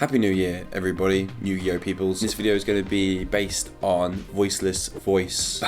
Happy New Year, everybody, Yu-Gi-Oh peoples. This video is going to be based on Voiceless Voice,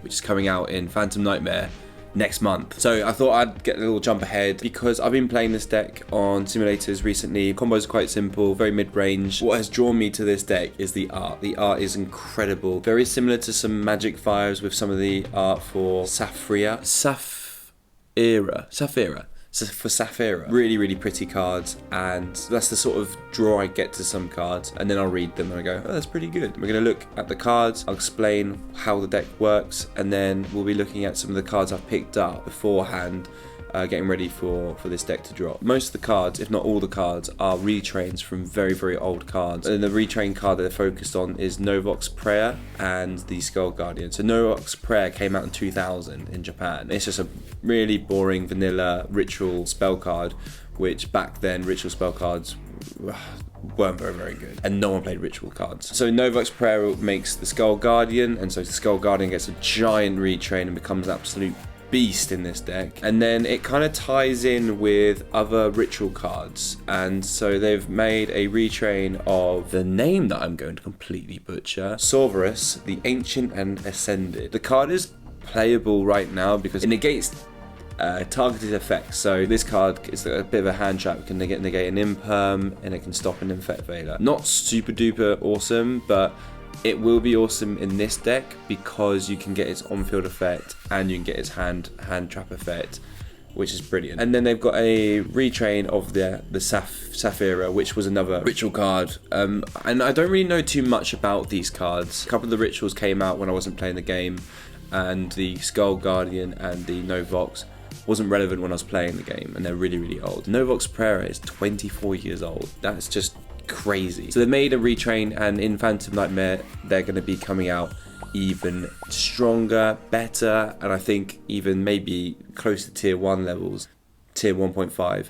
which is coming out in Phantom Nightmare next month. So I thought I'd get a little jump ahead because I've been playing this deck on simulators recently. Combos are quite simple, very mid-range. What has drawn me to this deck is the art. The art is incredible. Very similar to some Magic 5s with some of the art for Saphira. For Saphira. Really pretty cards, and that's the sort of draw I get to some cards, and then I'll read them and I go, oh, that's pretty good. We're going to look at the cards, I'll explain how the deck works, and then we'll be looking at some of the cards I've picked up beforehand, getting ready for this deck to drop. Most of the cards, if not all the cards, are retrains from very old cards. And the retrain card that they're focused on is Novok's Prayer and the Skull Guardian. So Novok's Prayer came out in 2000 in Japan. It's just a really boring vanilla ritual spell card, which back then ritual spell cards weren't very good, and no one played ritual cards. So Novok's Prayer makes the Skull Guardian, and so the Skull Guardian gets a giant retrain and becomes absolute beast in this deck. And then it kind of ties in with other ritual cards, and so they've made a retrain of the name that I'm going to completely butcher, Sorceress, the Ancient and Ascended. The card is playable right now because it negates targeted effects. So this card is a bit of a hand trap. It can negate an imperm, and it can stop an Infect Veiler. Not super duper awesome, but it will be awesome in this deck because you can get its on-field effect and you can get its hand trap effect, which is brilliant. And then they've got a retrain of the Saphira, which was another ritual card. And I don't really know too much about these cards. A couple of the rituals came out when I wasn't playing the game, and the Skull Guardian and the Novok's wasn't relevant when I was playing the game, and they're really old. Novok's Prayer is 24 years old. That's just crazy. So they made a retrain, and in Phantom Nightmare they're going to be coming out even stronger, better, and I think even maybe close to tier 1 levels, tier 1.5.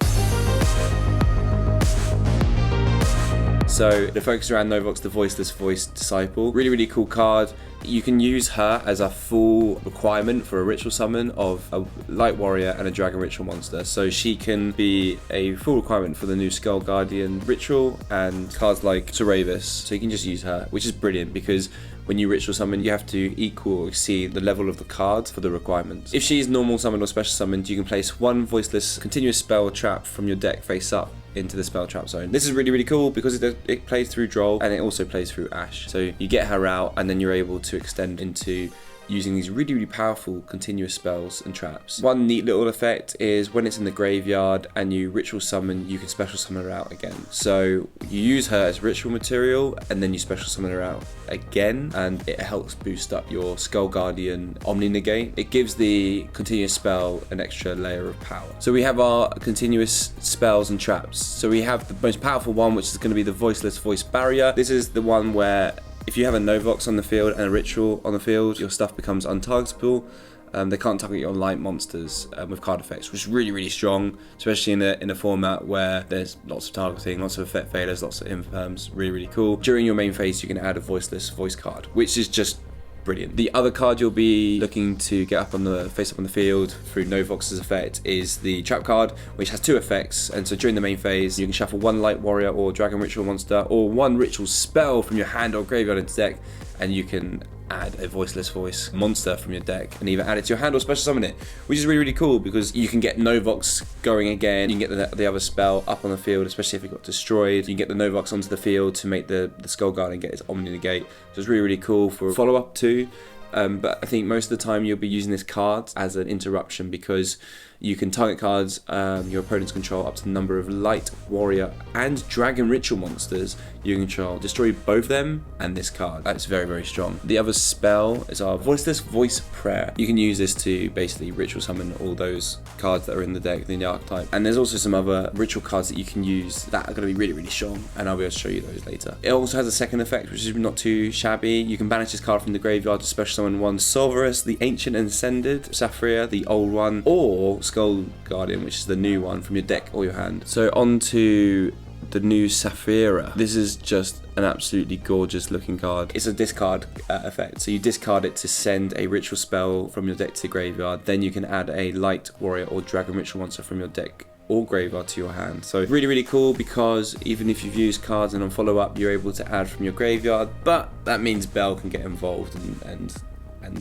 So the focus around Novok's the Voiceless Voice Disciple. Really cool card. You can use her as a full requirement for a ritual summon of a Light Warrior and a Dragon Ritual monster. So she can be a full requirement for the new Skull Guardian ritual and cards like Sorceress. So you can just use her, which is brilliant because when you ritual summon, you have to equal or exceed the level of the card for the requirements. If she's normal summoned or special summoned, you can place one voiceless continuous spell trap from your deck face up into the spell trap zone. This is really cool because it plays through Droll and it also plays through Ash. So you get her out and then you're able to extend into using these really powerful continuous spells and traps. One neat little effect is when it's in the graveyard and you ritual summon, you can special summon her out again. So you use her as ritual material and then you special summon her out again, and it helps boost up your Skull Guardian Omni Negate. It gives the continuous spell an extra layer of power. So we have our continuous spells and traps. So we have the most powerful one, which is going to be the Voiceless Voice Barrier. This is the one where if you have a Novok's on the field and a ritual on the field, your stuff becomes untargetable. They can't target your light monsters with card effects, which is really strong, especially in a format where there's lots of targeting, lots of effect failures, lots of imperms. Really cool. During your main phase, you can add a Voiceless Voice card, which is just brilliant. The other card you'll be looking to get up on the face up on the field through Novok's effect is the trap card, which has 2 effects. And so during the main phase, you can shuffle one Light Warrior or Dragon Ritual monster or one ritual spell from your hand or graveyard into deck, and you can add a Voiceless Voice monster from your deck and either add it to your hand or special summon it, which is really cool because you can get Novok's going again. You can get the other spell up on the field, especially if it got destroyed. You can get the Novok's onto the field to make the Skull Guardian get its Omni Negate. So it's really cool for follow-up too. But I think most of the time you'll be using this card as an interruption because you can target cards your opponents control up to the number of Light Warrior and Dragon Ritual monsters you control. Destroy both of them and this card. That's very strong. The other spell is our Voiceless Voice Prayer. You can use this to basically ritual summon all those cards that are in the deck, in the archetype. And there's also some other ritual cards that you can use that are going to be really strong, and I'll be able to show you those later. It also has a second effect, which is not too shabby. You can banish this card from the graveyard to special summon one Sorceress, the Ancient and Ascended, Saphira, the old one, or Skull Guardian, which is the new one, from your deck or your hand. So on to the new Saphira. This is just an absolutely gorgeous looking card. It's a discard effect, so you discard it to send a ritual spell from your deck to the graveyard. Then you can add a Light Warrior or Dragon Ritual monster from your deck or graveyard to your hand. So really, really cool, because even if you've used cards and on follow-up, you're able to add from your graveyard, but that means Bell can get involved and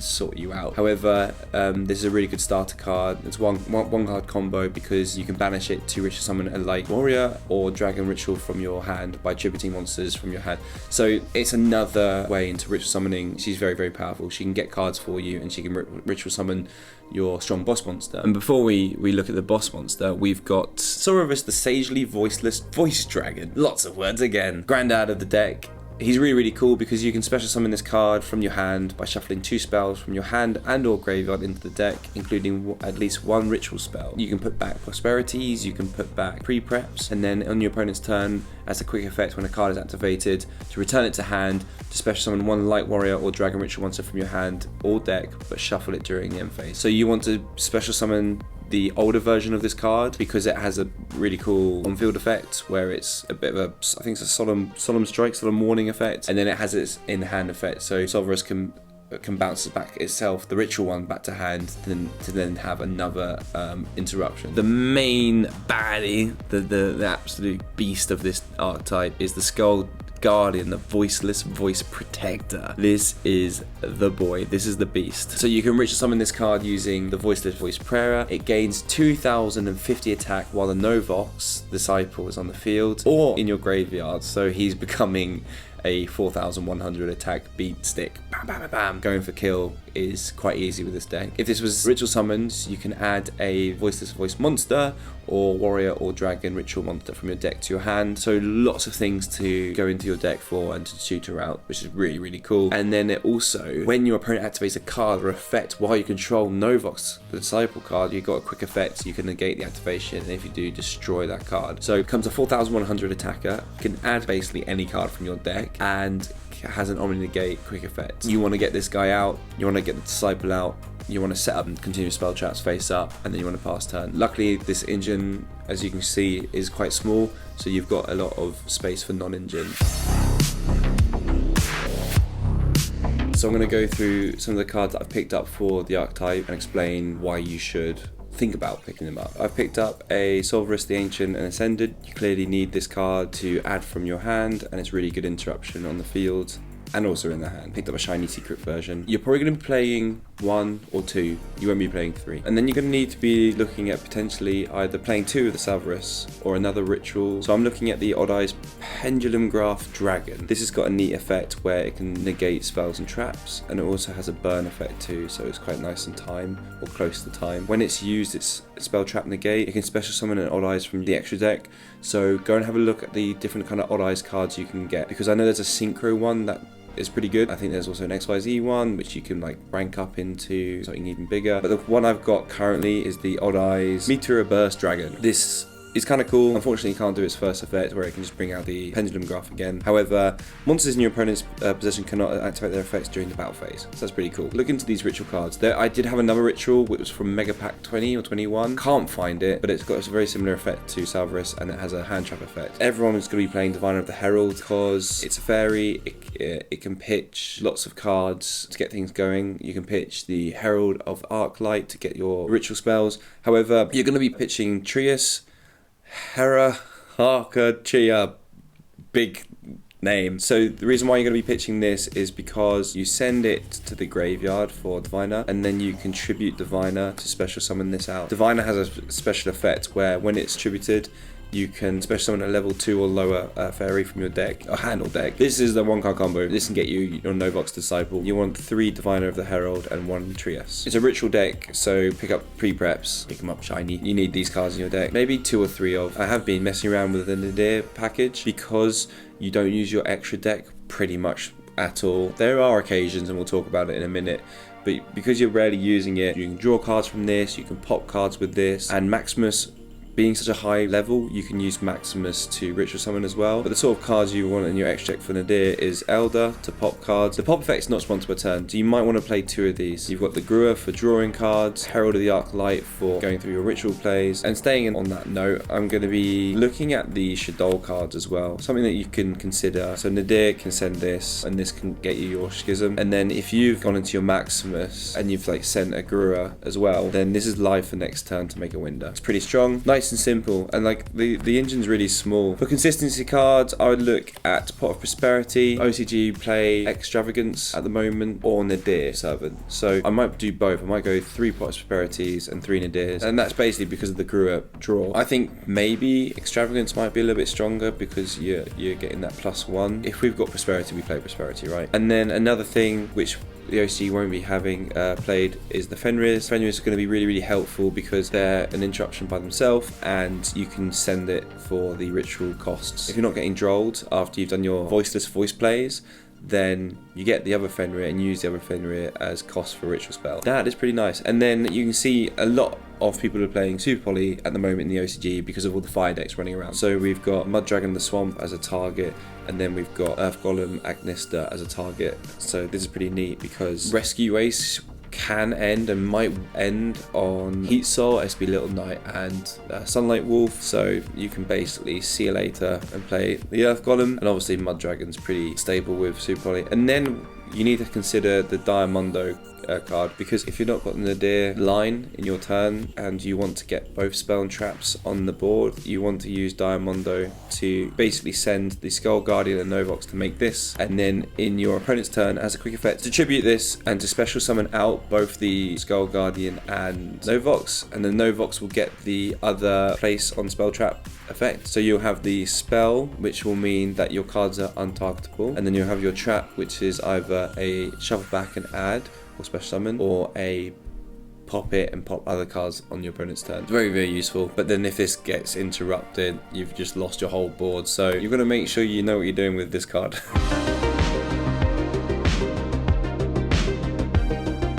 sort you out. However, this is a really good starter card. It's one card combo, because you can banish it to ritual summon a light warrior or dragon ritual from your hand by tributing monsters from your hand. So it's another way into ritual summoning. She's very, very powerful. She can get cards for you, and she can ritual summon your strong boss monster. And before we look at the boss monster, we've got Sororus, the sagely voiceless voice dragon. Lots of words again. Granddad of the deck. He's really, really cool because you can special summon this card from your hand by shuffling 2 spells from your hand and or graveyard into the deck, including at least 1 ritual spell. You can put back prosperities, you can put back pre-preps, and then on your opponent's turn, as a quick effect when a card is activated, to return it to hand, to special summon 1 light warrior or dragon ritual monster from your hand or deck, but shuffle it during the end phase. So you want to special summon the older version of this card because it has a really cool on-field effect where it's a bit of a, I think it's a solemn strike, solemn warning effect, and then it has its in-hand effect. So Sororus can bounce back itself, the ritual one, back to hand, to then have another interruption. The main baddie, the absolute beast of this archetype is the Skull Guardian, the Voiceless Voice Protector. This is the boy. This is the beast. So you can ritual summon this card using the Voiceless Voice Prayer. It gains 2050 attack while the Novox Disciple is on the field or in your graveyard. So he's becoming a 4,100 attack beat stick. Bam, bam, bam, bam. Going for kill is quite easy with this deck. If this was ritual summons, you can add a Voiceless Voice monster or warrior or dragon ritual monster from your deck to your hand. So lots of things to go into your deck for and to tutor out, which is really, really cool. And then it also, when your opponent activates a card or effect while you control Novox, the Disciple card, you've got a quick effect, so you can negate the activation, and if you do, destroy that card. So it becomes a 4,100 attacker, can add basically any card from your deck, and has an Omni Negate quick effect. You want to get this guy out, you want to get the Disciple out, you want to set up and continue spell traps face up, and then you want to pass turn. Luckily, this engine, as you can see, is quite small, so you've got a lot of space for non-engine. So I'm going to go through some of the cards that I've picked up for the archetype and explain why you should think about picking them up. I've picked up a Sororus the Ancient and Ascended. You clearly need this card to add from your hand, and it's really good interruption on the field and also in the hand. Picked up a shiny secret version. You're probably going to be playing 1 or 2, you won't be playing 3. And then you're going to need to be looking at potentially either playing 2 of the Sororus or another ritual. So I'm looking at the Odd Eyes Pendulum Graph Dragon. This has got a neat effect where it can negate spells and traps, and it also has a burn effect too, so it's quite nice in time or close to time. When it's used, it's spell trap negate. You can special summon an Odd Eyes from the extra deck. So go and have a look at the different kind of Odd Eyes cards you can get, because I know there's a Synchro one that is pretty good. I think there's also an XYZ one which you can like rank up into something even bigger, but the one I've got currently is the Odd Eyes Meteor Burst Dragon. This is kind of cool. Unfortunately, you can't do its first effect where it can just bring out the pendulum graph again. However, monsters in your opponent's possession cannot activate their effects during the battle phase, so that's pretty cool. Look into these ritual cards. I did have another ritual which was from Mega Pack 20 or 21. Can't find it, but it's got a very similar effect to Sororus, and it has a hand trap effect. Everyone is going to be playing Diviner of the Herald because it's a fairy. It can pitch lots of cards to get things going. You can pitch the Herald of Arclight to get your ritual spells. However, you're going to be pitching Trius, Hera, Harka, Chia, big name. So the reason why you're going to be pitching this is because you send it to the graveyard for Diviner, and then you contribute Diviner to special summon this out. Diviner has a special effect where when it's tributed, you can special summon a level 2 or lower fairy from your deck, or hand or deck. This is the 1-card combo. This can get you your Novox Disciple. You want 3 Diviner of the Herald and 1 Trius. It's a ritual deck, so pick up pre-preps, pick them up shiny. You need these cards in your deck. Maybe 2 or 3 of. I have been messing around with the Nadir package because you don't use your extra deck pretty much at all. There are occasions, and we'll talk about it in a minute, but because you're rarely using it, you can draw cards from this, you can pop cards with this, and Maximus, being such a high level, you can use Maximus to ritual summon as well. But the sort of cards you want in your extra deck for Nadir is Elder to pop cards. The pop effect's not spawned to a turn, so you might want to play 2 of these. You've got the Grua for drawing cards, Herald of the Arclight for going through your ritual plays. And staying on that note, I'm going to be looking at the Shadol cards as well, something that you can consider. So Nadir can send this, and this can get you your Schism. And then if you've gone into your Maximus and you've like sent a Grua as well, then this is live for next turn to make a window. It's pretty strong, nice nice and simple, and like the engine's really small. For consistency cards, I would look at Pot of Prosperity. OCG play Extravagance at the moment, or Nadir Servant. So I might do both. I might go 3 Pot of Prosperities and 3 Nadirs, and that's basically because of the Grua draw. I think maybe Extravagance might be a little bit stronger because you're getting that +1. If we've got Prosperity, we play Prosperity, right? And then another thing which the OC won't be having played is the Fenris. Fenris are going to be really, really helpful because they're an interruption by themselves, and you can send it for the ritual costs. If you're not getting drolled after you've done your Voiceless Voice plays, then you get the other Fenrir and use the other Fenrir as cost for ritual spell. That is pretty nice. And then you can see a lot of people are playing Super Poly at the moment in the OCG because of all the fire decks running around. So we've got Mud Dragon the Swamp as a target, and then we've got Earth Golem Agnista as a target. So this is pretty neat because Rescue Ace can end and might end on Heat Soul, SB Little Knight, and Sunlight Wolf. So you can basically see you later and play the Earth Golem, and obviously Mud Dragon's pretty stable with Super Poly. And then you need to consider the Diamondo card, because if you're not got the Nadir line in your turn and you want to get both spell and traps on the board, you want to use Diamondo to basically send the Skull Guardian and Novox to make this, and then in your opponent's turn as a quick effect to tribute this and to special summon out both the Skull Guardian and Novox, and then Novox will get the other place on spell trap effect. So you'll have the spell, which will mean that your cards are untargetable, and then you'll have your trap, which is either a shuffle back and add or special summon, or a pop it and pop other cards on your opponent's turn. It's very, very useful. But then if this gets interrupted, you've just lost your whole board. So you've got to make sure you know what you're doing with this card.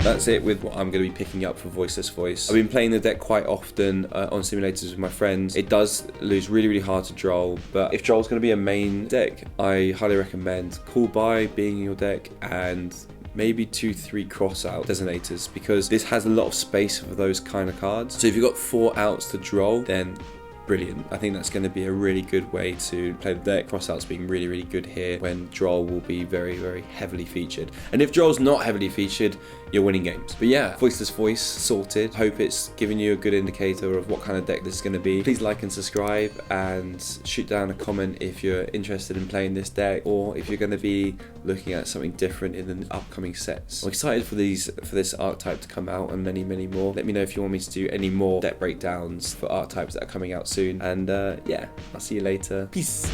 That's it with what I'm going to be picking up for Voiceless Voice. I've been playing the deck quite often on simulators with my friends. It does lose really, really hard to Droll, but if Droll's going to be a main deck, I highly recommend Call By being in your deck, and maybe 2-3 cross-out designators, because this has a lot of space for those kind of cards. So if you've got 4 outs to Droll, then brilliant. I think that's going to be a really good way to play the deck. Cross-outs being really, really good here when Droll will be very, very heavily featured. And if Droll's not heavily featured, you're winning games. But yeah, Voiceless Voice sorted. Hope it's giving you a good indicator of what kind of deck this is going to be. Please like and subscribe, and shoot down a comment if you're interested in playing this deck, or if you're going to be looking at something different in the upcoming sets. I'm excited for this archetype to come out, and many, many more. Let me know if you want me to do any more deck breakdowns for archetypes that are coming out soon. And yeah, I'll see you later. Peace.